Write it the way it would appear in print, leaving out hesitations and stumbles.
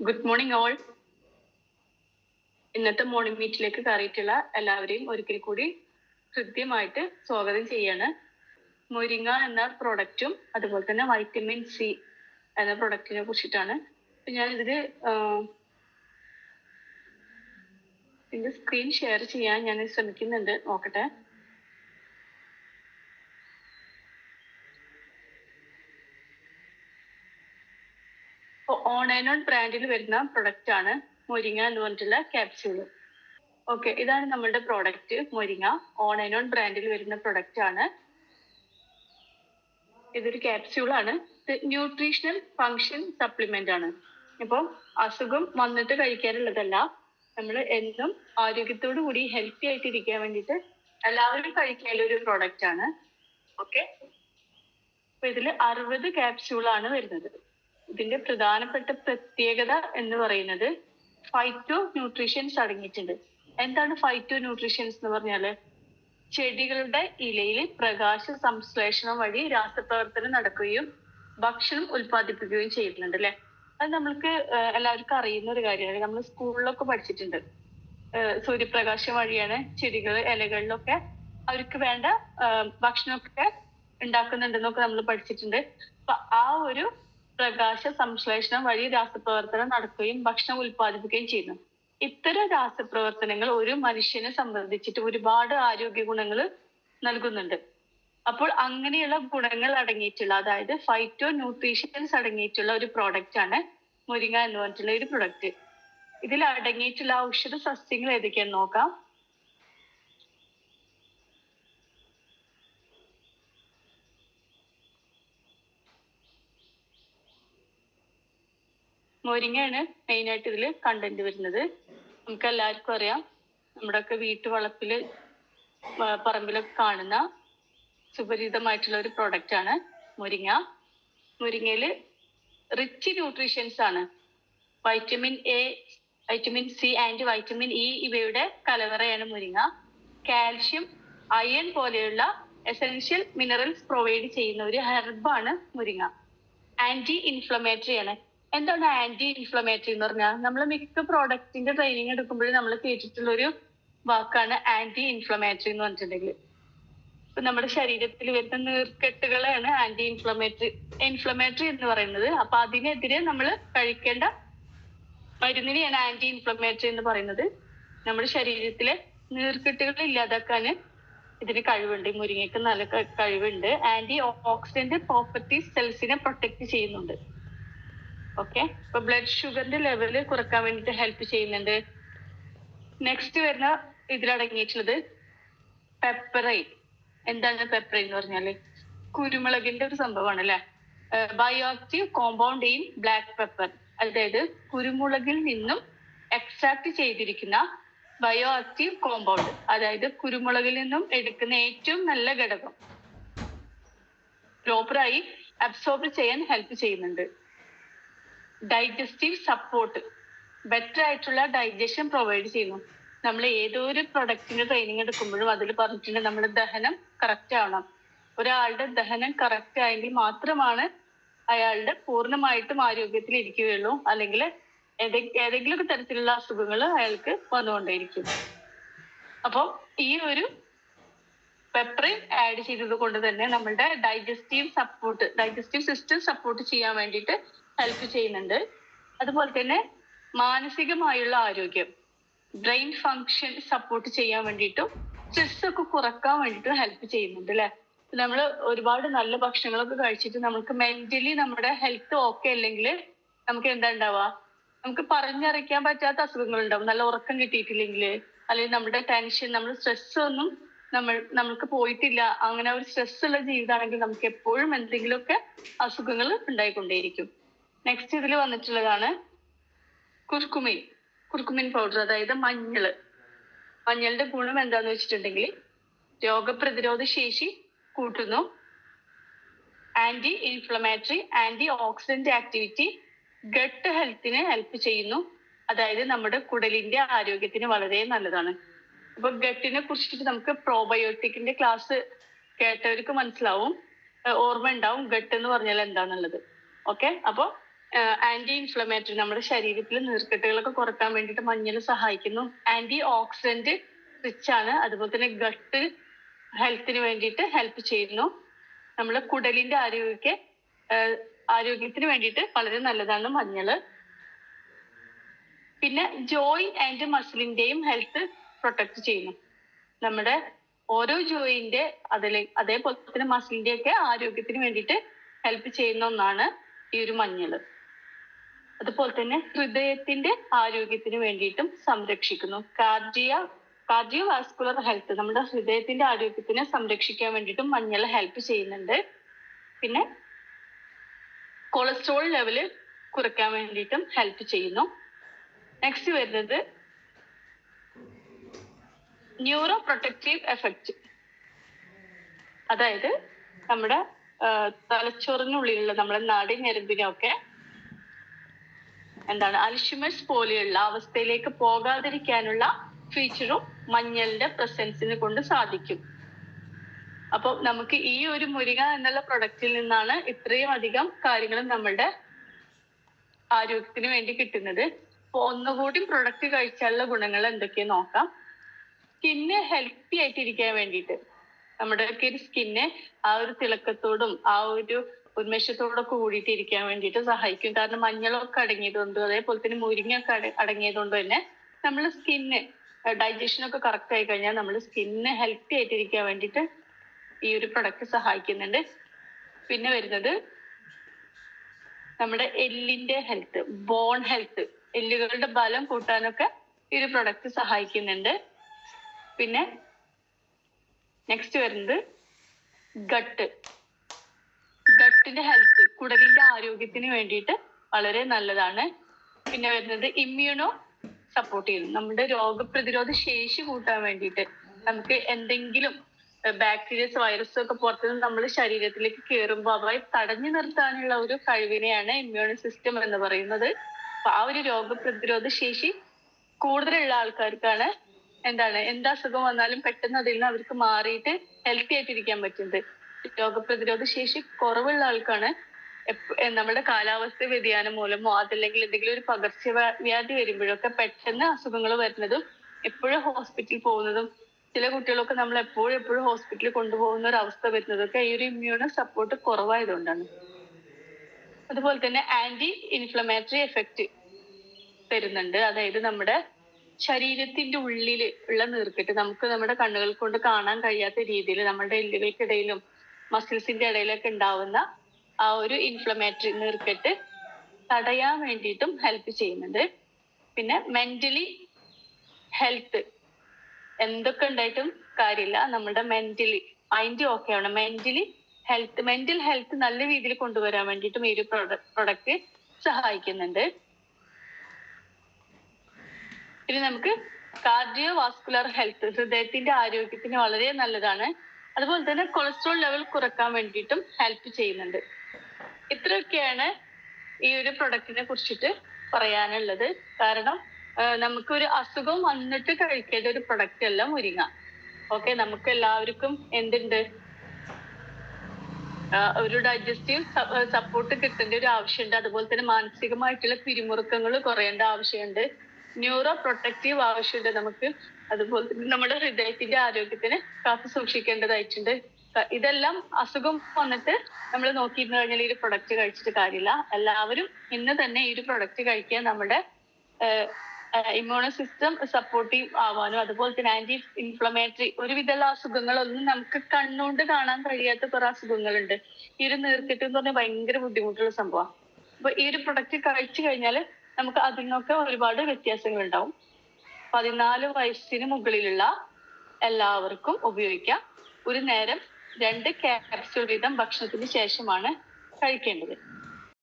Good morning all. ഇന്നത്തെ morning മീറ്റിലേക്ക് കയറിയിട്ടുള്ള എല്ലാവരെയും ഒരിക്കൽ കൂടി കൃത്യമായിട്ട് സ്വാഗതം ചെയ്യാണ്. മുരിങ്ങ എന്ന പ്രൊഡക്റ്റും അതുപോലെ തന്നെ വൈറ്റമിൻ സി എന്ന പ്രൊഡക്റ്റിനെ കുറിച്ചിട്ടാണ്. ഞാൻ ഇതിന്റെ സ്ക്രീൻ ഷെയർ ചെയ്യാൻ ഞാൻ ശ്രമിക്കുന്നുണ്ട്, നോക്കട്ടെ. ഓൺ ബ്രാൻഡിൽ വരുന്ന പ്രൊഡക്റ്റ് ആണ് മുരിങ്ങ എന്ന് പറഞ്ഞിട്ടുള്ള ക്യാപ്സ്യൂള്. ഓക്കെ, ഇതാണ് നമ്മളുടെ പ്രോഡക്റ്റ് മുരിങ്ങ. ഓൺ ബ്രാൻഡിൽ വരുന്ന പ്രൊഡക്റ്റ് ആണ്. ഇതൊരു ക്യാപ്സ്യൂളാണ്. ഇത് ന്യൂട്രീഷണൽ ഫങ്ഷൻ സപ്ലിമെന്റ് ആണ്. ഇപ്പം അസുഖം വന്നിട്ട് കഴിക്കാനുള്ളതല്ല, നമ്മൾ എന്നും ആരോഗ്യത്തോടു കൂടി ഹെൽത്തി ആയിട്ട് ഇരിക്കാൻ വേണ്ടിയിട്ട് എല്ലാവരും കഴിക്കേണ്ട ഒരു പ്രോഡക്റ്റ് ആണ്. ഓക്കെ, അപ്പൊ ഇതിൽ 60 ക്യാപ്സ്യൂളാണ് വരുന്നത്. ഇതിന്റെ പ്രധാനപ്പെട്ട പ്രത്യേകത എന്ന് പറയുന്നത് ഫൈറ്റോ ന്യൂട്രീഷ്യൻസ് അടങ്ങിയിട്ടുണ്ട്. എന്താണ് ഫൈറ്റോ ന്യൂട്രീഷ്യൻസ് എന്ന് പറഞ്ഞാല്? ചെടികളുടെ ഇലയിൽ പ്രകാശ സംശ്ലേഷണം വഴി രാസപ്രവർത്തനം നടക്കുകയും ഭക്ഷണം ഉൽപ്പാദിപ്പിക്കുകയും ചെയ്യുന്നുണ്ട് അല്ലെ. അത് നമ്മൾക്ക് എല്ലാവർക്കും അറിയുന്ന ഒരു കാര്യമാണ്. നമ്മൾ സ്കൂളിലൊക്കെ പഠിച്ചിട്ടുണ്ട്. സൂര്യപ്രകാശം വഴിയാണ് ചെടികൾ ഇലകളിലൊക്കെ അവർക്ക് വേണ്ട ഭക്ഷണമൊക്കെ ഉണ്ടാക്കുന്നുണ്ടെന്നൊക്കെ നമ്മൾ പഠിച്ചിട്ടുണ്ട്. അപ്പൊ ആ ഒരു പ്രകാശ സംശ്ലേഷണം വഴി രാസപ്രവർത്തനം നടക്കുകയും ഭക്ഷണം ഉൽപ്പാദിപ്പിക്കുകയും ചെയ്യുന്നു. ഇത്തരം രാസപ്രവർത്തനങ്ങൾ ഒരു മനുഷ്യനെ സംബന്ധിച്ചിട്ട് ഒരുപാട് ആരോഗ്യ ഗുണങ്ങൾ നൽകുന്നുണ്ട്. അപ്പോൾ അങ്ങനെയുള്ള ഗുണങ്ങൾ അടങ്ങിയിട്ടുള്ള, അതായത് ഫൈറ്റോ ന്യൂട്രീഷ്യൻസ് അടങ്ങിയിട്ടുള്ള ഒരു പ്രോഡക്റ്റ് ആണ് മുരിങ്ങ എന്ന് പറഞ്ഞിട്ടുള്ള ഒരു പ്രൊഡക്റ്റ്. ഇതിൽ അടങ്ങിയിട്ടുള്ള ഔഷധ സസ്യങ്ങൾ ഏതൊക്കെയാന്ന് നോക്കാം. മുരിങ്ങയാണ് മെയിൻ ആയിട്ട് ഇതിൽ കണ്ടന്റ് വരുന്നത്. നമുക്ക് എല്ലാവർക്കും അറിയാം, നമ്മുടെയൊക്കെ വീട്ടുവളപ്പില് പറമ്പിലൊക്കെ കാണുന്ന സുപരിചിതമായിട്ടുള്ള ഒരു പ്രോഡക്റ്റ് ആണ് മുരിങ്ങ. മുരിങ്ങയില് റിച്ച് ന്യൂട്രീഷ്യൻസ് ആണ്. Vitamin A, vitamin C and vitamin E ഇവയുടെ കലവറയാണ് മുരിങ്ങ. കാൽഷ്യം, അയൺ പോലെയുള്ള എസെൻഷ്യൽ മിനറൽസ് പ്രൊവൈഡ് ചെയ്യുന്ന ഒരു ഹെർബാണ് മുരിങ്ങ. ആന്റി ഇൻഫ്ലമേറ്ററി ആണ്. എന്താണ് ആന്റി ഇൻഫ്ലമേറ്ററി എന്ന് പറഞ്ഞാൽ? നമ്മൾ മിക്ക പ്രോഡക്റ്റിന്റെ ട്രെയിനിങ് എടുക്കുമ്പോഴും നമ്മൾ കേട്ടിട്ടുള്ള ഒരു വാക്കാണ് ആന്റി ഇൻഫ്ലമേറ്ററി എന്ന് പറഞ്ഞിട്ടുണ്ടെങ്കിൽ. ഇപ്പൊ നമ്മുടെ ശരീരത്തിൽ വരുന്ന നീർക്കെട്ടുകളാണ് ആന്റി ഇൻഫ്ലമേറ്ററി എന്ന് പറയുന്നത്. അപ്പൊ അതിനെതിരെ നമ്മൾ കഴിക്കേണ്ട മരുന്നിനെയാണ് ആന്റി ഇൻഫ്ലമേറ്ററി എന്ന് പറയുന്നത്. നമ്മുടെ ശരീരത്തിലെ നീർക്കെട്ടുകൾ ഇല്ലാതാക്കാൻ ഇതിന് കഴിവുണ്ട്. മുരിങ്ങയ്ക്ക് നല്ല കഴിവുണ്ട്. ആന്റി ഓക്സിഡന്റ് പ്രോപ്പർട്ടീസ് സെൽസിനെ പ്രൊട്ടക്ട് ചെയ്യുന്നുണ്ട്. ഓക്കെ, ഇപ്പൊ ബ്ലഡ് ഷുഗറിന്റെ ലെവല് കുറക്കാൻ വേണ്ടിയിട്ട് ഹെൽപ്പ് ചെയ്യുന്നുണ്ട്. നെക്സ്റ്റ് വരുന്ന ഇതിലടങ്ങിയിട്ടുള്ളത് പെപ്പറൈൻ. എന്താണ് പെപ്പറൈൻ എന്ന് പറഞ്ഞാല്? കുരുമുളകിന്റെ ഒരു സംഭവമാണ് അല്ലെ. Bio active compound in black pepper, അതായത് കുരുമുളകിൽ നിന്നും എക്സ്ട്രാക്ട് ചെയ്തിരിക്കുന്ന ബയോ ആക്റ്റീവ് കോമ്പൗണ്ട്, അതായത് കുരുമുളകിൽ നിന്നും എടുക്കുന്ന ഏറ്റവും നല്ല ഘടകം പ്രോപ്പറായി അബ്സോർബ് ചെയ്യാൻ ഹെൽപ്പ് ചെയ്യുന്നുണ്ട്. ഡൈജസ്റ്റീവ് സപ്പോർട്ട്, ബെറ്റർ ആയിട്ടുള്ള ഡൈജഷൻ പ്രൊവൈഡ് ചെയ്യുന്നു. നമ്മൾ ഏതൊരു പ്രൊഡക്റ്റിന്റെ ട്രെയിനിങ് എടുക്കുമ്പോഴും അതിൽ പറഞ്ഞിട്ടുണ്ട് നമ്മുടെ ദഹനം കറക്റ്റ് ആവണം. ഒരാളുടെ ദഹനം കറക്റ്റ് ആയെങ്കിൽ മാത്രമാണ് അയാളുടെ പൂർണ്ണമായിട്ടും ആരോഗ്യത്തിൽ ഇരിക്കുകയുള്ളൂ. അല്ലെങ്കിൽ ഏതെങ്കിലും തരത്തിലുള്ള അസുഖങ്ങൾ അയാൾക്ക് വന്നുകൊണ്ടേയിരിക്കും. അപ്പം ഈ ഒരു പെപ്പറിൻ ആഡ് ചെയ്തത് കൊണ്ട് തന്നെ നമ്മളുടെ ഡൈജസ്റ്റീവ് സിസ്റ്റം സപ്പോർട്ട് ചെയ്യാൻ വേണ്ടിയിട്ട് ഹെൽപ്പ് ചെയ്യുന്നുണ്ട്. അതുപോലെ തന്നെ മാനസികമായുള്ള ആരോഗ്യം, ബ്രെയിൻ ഫങ്ഷൻ സപ്പോർട്ട് ചെയ്യാൻ വേണ്ടിയിട്ടും സ്ട്രെസ് ഒക്കെ കുറക്കാൻ വേണ്ടിയിട്ടും ഹെൽപ്പ് ചെയ്യുന്നുണ്ട് അല്ലെ. നമ്മൾ ഒരുപാട് നല്ല ഭക്ഷണങ്ങളൊക്കെ കഴിച്ചിട്ട് നമുക്ക് മെന്റലി നമ്മുടെ ഹെൽത്ത് ഓക്കെ അല്ലെങ്കിൽ നമുക്ക് എന്താ ഉണ്ടാവുക? നമുക്ക് പറഞ്ഞറിയിക്കാൻ പറ്റാത്ത അസുഖങ്ങൾ ഉണ്ടാവും. നല്ല ഉറക്കം കിട്ടിയിട്ടില്ലെങ്കിൽ, അല്ലെങ്കിൽ നമ്മുടെ ടെൻഷൻ, നമ്മുടെ സ്ട്രെസ് ഒന്നും നമ്മൾക്ക് പോയിട്ടില്ല, അങ്ങനെ ഒരു സ്ട്രെസ് ഉള്ള ജീവിതമാണെങ്കിൽ നമുക്ക് എപ്പോഴും എന്തെങ്കിലുമൊക്കെ അസുഖങ്ങൾ ഉണ്ടായിക്കൊണ്ടേയിരിക്കും. നെക്സ്റ്റ് ഇതിൽ വന്നിട്ടുള്ളതാണ് കുർക്കുമിൻ പൗഡർ, അതായത് മഞ്ഞളുടെ ഗുണം എന്താന്ന് വെച്ചിട്ടുണ്ടെങ്കിൽ രോഗപ്രതിരോധ ശേഷി കൂട്ടുന്നു, anti inflammatory, anti oxidant activity, gut ഹെൽത്തിനെ ഹെൽപ്പ് ചെയ്യുന്നു. അതായത് നമ്മുടെ കുടലിന്റെ ആരോഗ്യത്തിന് വളരെ നല്ലതാണ്. അപ്പൊ ഗട്ടിനെ കുറിച്ചിട്ട് നമുക്ക് പ്രോബയോട്ടിക്കിന്റെ ക്ലാസ് കേട്ടവർക്ക് മനസ്സിലാവും, ഓർമ്മ ഉണ്ടാവും ഗട്ട് എന്ന് പറഞ്ഞാൽ എന്താന്നുള്ളത്. ഓക്കെ, അപ്പൊ ആന്റി ഇൻഫ്ലമേറ്ററി, നമ്മുടെ ശരീരത്തിൽ നീർക്കെട്ടുകളൊക്കെ കുറക്കാൻ വേണ്ടിയിട്ട് മഞ്ഞൾ സഹായിക്കുന്നു. ആന്റി ഓക്സിഡന്റ് റിച്ച് ആണ്. അതുപോലെ തന്നെ ഗട്ട് ഹെൽത്തിന് വേണ്ടിയിട്ട് ഹെൽപ്പ് ചെയ്യുന്നു. നമ്മളെ കുടലിന്റെ ആരോഗ്യത്തിന് വേണ്ടിയിട്ട് വളരെ നല്ലതാണ് മഞ്ഞള്. പിന്നെ ജോയിന്റ് ആൻഡ് മസിലിന്റെയും ഹെൽത്ത് പ്രൊട്ടക്ട് ചെയ്യുന്നു. നമ്മുടെ ഓരോ ജോയിന്റ് അതേപോലെ തന്നെ മസിലിന്റെ ഒക്കെ ആരോഗ്യത്തിന് വേണ്ടിയിട്ട് ഹെൽപ്പ് ചെയ്യുന്ന ഒന്നാണ് ഈ ഒരു മഞ്ഞള്. അതുപോലെ തന്നെ ഹൃദയത്തിന്റെ ആരോഗ്യത്തിന് വേണ്ടിയിട്ടും സംരക്ഷിക്കുന്നു. കാർഡിയോവാസ്കുലർ ഹെൽത്ത്, നമ്മുടെ ഹൃദയത്തിന്റെ ആരോഗ്യത്തിനെ സംരക്ഷിക്കാൻ വേണ്ടിയിട്ടും മഞ്ഞൾ ഹെൽപ്പ് ചെയ്യുന്നുണ്ട്. പിന്നെ കൊളസ്ട്രോൾ ലെവല് കുറയ്ക്കാൻ വേണ്ടിയിട്ടും ഹെൽപ്പ് ചെയ്യുന്നു. നെക്സ്റ്റ് വരുന്നത് ന്യൂറോ പ്രൊട്ടക്റ്റീവ് എഫക്റ്റ്, അതായത് നമ്മുടെ തലച്ചോറിനുള്ളിലുള്ള നമ്മുടെ നാഡീഞരമ്പിനൊക്കെ അൽഷിമേഴ്സ് പോലെയുള്ള അവസ്ഥയിലേക്ക് പോകാതിരിക്കാനുള്ള ഫീച്ചറും മഞ്ഞളിന്റെ പ്രസൻസിനെ കൊണ്ട് സാധിക്കും. അപ്പൊ നമുക്ക് ഈ ഒരു മുരിങ്ങ എന്നുള്ള പ്രൊഡക്റ്റിൽ നിന്നാണ് ഇത്രയും അധികം കാര്യങ്ങൾ നമ്മളുടെ ആരോഗ്യത്തിന് വേണ്ടി കിട്ടുന്നത്. അപ്പൊ ഒന്നുകൂടി പ്രൊഡക്റ്റ് കഴിച്ചാലുള്ള ഗുണങ്ങൾ എന്തൊക്കെയാ നോക്കാം. സ്കിന്ന് ഹെൽത്തി ആയിട്ടിരിക്കാൻ വേണ്ടിയിട്ട്, നമ്മുടെ ഒരു സ്കിന്ന് ആ ഒരു തിളക്കത്തോടും ആ ഒരു ഉന്മേഷത്തോടൊക്കെ കൂടിയിട്ട് ഇരിക്കാൻ വേണ്ടിയിട്ട് സഹായിക്കും. കാരണം മഞ്ഞളൊക്കെ അടങ്ങിയതുകൊണ്ടും അതേപോലെ തന്നെ മുരിങ്ങയൊക്കെ അടങ്ങിയതുകൊണ്ട് തന്നെ നമ്മുടെ സ്കിന്ന് ഡൈജഷൻ ഒക്കെ കറക്റ്റ് ആയി കഴിഞ്ഞാൽ നമ്മുടെ സ്കിന്ന് ഹെൽത്തി ആയിട്ടിരിക്കാൻ വേണ്ടിയിട്ട് ഈ ഒരു പ്രൊഡക്റ്റ് സഹായിക്കുന്നുണ്ട്. പിന്നെ വരുന്നത് നമ്മുടെ എല്ലിന്റെ ഹെൽത്ത്, ബോൺ ഹെൽത്ത്, എല്ലുകളുടെ ബലം കൂട്ടാനൊക്കെ ഈ ഒരു പ്രൊഡക്റ്റ് സഹായിക്കുന്നുണ്ട്. പിന്നെ നെക്സ്റ്റ് വരുന്നത് ഗട്ടിന്റെ ഹെൽത്ത്, കുടലിന്റെ ആരോഗ്യത്തിന് വേണ്ടിയിട്ട് വളരെ നല്ലതാണ്. പിന്നെ വരുന്നത് ഇമ്മ്യൂണോ സപ്പോർട്ട് ചെയ്യുന്നു, നമ്മുടെ രോഗപ്രതിരോധ ശേഷി കൂട്ടാൻ വേണ്ടിയിട്ട്. നമുക്ക് എന്തെങ്കിലും ബാക്ടീരിയസ് വൈറസ് ഒക്കെ പുറത്തുനിന്ന് നമ്മുടെ ശരീരത്തിലേക്ക് കയറുമ്പോൾ അവയെ തടഞ്ഞു നിർത്താനുള്ള ഒരു കഴിവിനെയാണ് ഇമ്മ്യൂൺ സിസ്റ്റം എന്ന് പറയുന്നത്. അപ്പൊ ആ ഒരു രോഗപ്രതിരോധ ശേഷി കൂടുതലുള്ള ആൾക്കാർക്കാണ് എന്ത് അസുഖം വന്നാലും പെട്ടെന്ന് അതിൽ നിന്ന് അവർക്ക് മാറിയിട്ട് ഹെൽത്തി ആയിട്ടിരിക്കാൻ പറ്റുന്നത്. രോഗപ്രതിരോധ ശേഷി കുറവുള്ള ആൾക്കാണ് നമ്മുടെ കാലാവസ്ഥ വ്യതിയാനം മൂലമോ അതല്ലെങ്കിൽ എന്തെങ്കിലും ഒരു പകർച്ചവ്യാധി വരുമ്പോഴൊക്കെ പെട്ടെന്ന് അസുഖങ്ങൾ വരുന്നതും എപ്പോഴും ഹോസ്പിറ്റലിൽ പോകുന്നതും ചില കുട്ടികളൊക്കെ നമ്മൾ എപ്പോഴും ഹോസ്പിറ്റലിൽ കൊണ്ടുപോകുന്ന ഒരു അവസ്ഥ വരുന്നതൊക്കെ ഈ ഒരു ഇമ്മ്യൂണോ സപ്പോർട്ട് കുറവായതുകൊണ്ടാണ്. അതുപോലെ തന്നെ ആന്റി ഇൻഫ്ലമേറ്ററി എഫക്റ്റ് തരുന്നുണ്ട്. അതായത് നമ്മുടെ ശരീരത്തിന്റെ ഉള്ളിൽ ഉള്ള നീർക്കെട്ട് നമുക്ക് നമ്മുടെ കണ്ണുകൾ കൊണ്ട് കാണാൻ കഴിയാത്ത രീതിയിൽ നമ്മുടെ എല്ലുകൾക്കിടയിലും മസിൽസിന്റെ ഇടയിലൊക്കെ ഉണ്ടാവുന്ന ആ ഒരു ഇൻഫ്ലമേറ്ററി നീർക്കെട്ട് തടയാൻ വേണ്ടിയിട്ടും ഹെൽപ്പ് ചെയ്യുന്നുണ്ട്. പിന്നെ മെന്റലി ഹെൽത്ത്, എന്തൊക്കെ ഉണ്ടായിട്ടും കാര്യമില്ല, നമ്മുടെ മൈൻഡ് ഓക്കെ ആണ്. മെന്റൽ ഹെൽത്ത് നല്ല രീതിയിൽ കൊണ്ടുവരാൻ വേണ്ടിയിട്ടും ഈ ഒരു പ്രൊഡക്റ്റ് സഹായിക്കുന്നുണ്ട്. ഇനി നമുക്ക് കാർഡിയോവാസ്കുലർ ഹെൽത്ത്, ഹൃദയത്തിന്റെ ആരോഗ്യത്തിന് വളരെ നല്ലതാണ്. അതുപോലെ തന്നെ കൊളസ്ട്രോൾ ലെവൽ കുറക്കാൻ വേണ്ടിയിട്ടും ഹെൽപ്പ് ചെയ്യുന്നുണ്ട്. ഇത്രയൊക്കെയാണ് ഈ ഒരു പ്രൊഡക്റ്റിനെ കുറിച്ചിട്ട് പറയാനുള്ളത്. കാരണം നമുക്കൊരു അസുഖം വന്നിട്ട് കഴിക്കേണ്ട ഒരു പ്രൊഡക്റ്റ് അല്ല മുരിങ്ങ. ഓക്കെ, നമുക്ക് എല്ലാവർക്കും ഒരു ഡൈജസ്റ്റീവ് സപ്പോർട്ട് കിട്ടേണ്ട ഒരു ആവശ്യമുണ്ട്. അതുപോലെ തന്നെ മാനസികമായിട്ടുള്ള പിരിമുറുക്കങ്ങൾ കുറയേണ്ട ആവശ്യമുണ്ട്. ന്യൂറോ പ്രൊട്ടക്റ്റീവ് ആവശ്യമുണ്ട് നമുക്ക്. അതുപോലെ തന്നെ നമ്മുടെ ഹൃദയത്തിന്റെ ആരോഗ്യത്തിന് കാത്തു സൂക്ഷിക്കേണ്ടതായിട്ടുണ്ട്. ഇതെല്ലാം അസുഖം വന്നിട്ട് നമ്മൾ നോക്കിയിരുന്നു കഴിഞ്ഞാൽ ഈ ഒരു പ്രൊഡക്റ്റ് കഴിച്ചിട്ട് കാര്യമില്ല. എല്ലാവരും ഇന്ന് തന്നെ ഈ ഒരു പ്രൊഡക്റ്റ് കഴിക്കാൻ നമ്മുടെ ഇമ്മ്യൂണോ സിസ്റ്റം സപ്പോർട്ടീവ് ആവാനും അതുപോലെ തന്നെ ആന്റി ഇൻഫ്ലമേറ്ററി, ഒരുവിധമുള്ള അസുഖങ്ങളൊന്നും നമുക്ക് കണ്ണുകൊണ്ട് കാണാൻ കഴിയാത്ത കുറെ അസുഖങ്ങളുണ്ട്. ഈ ഒരു നീർക്കെട്ട് എന്ന് പറഞ്ഞാൽ ഭയങ്കര ബുദ്ധിമുട്ടുള്ള സംഭവമാണ്. അപ്പൊ ഈ ഒരു പ്രൊഡക്റ്റ് കഴിച്ചു കഴിഞ്ഞാൽ നമുക്ക് അതിൽ നിന്നൊക്കെ ഒരുപാട് വ്യത്യാസങ്ങൾ ഉണ്ടാവും. 14 വയസ്സിന് മുകളിലുള്ള എല്ലാവർക്കും ഉപയോഗിക്കാം. ഒരു നേരം 2 ക്യാപ്സ്യൂൾ വീതം ഭക്ഷണത്തിന് ശേഷമാണ് കഴിക്കേണ്ടത്.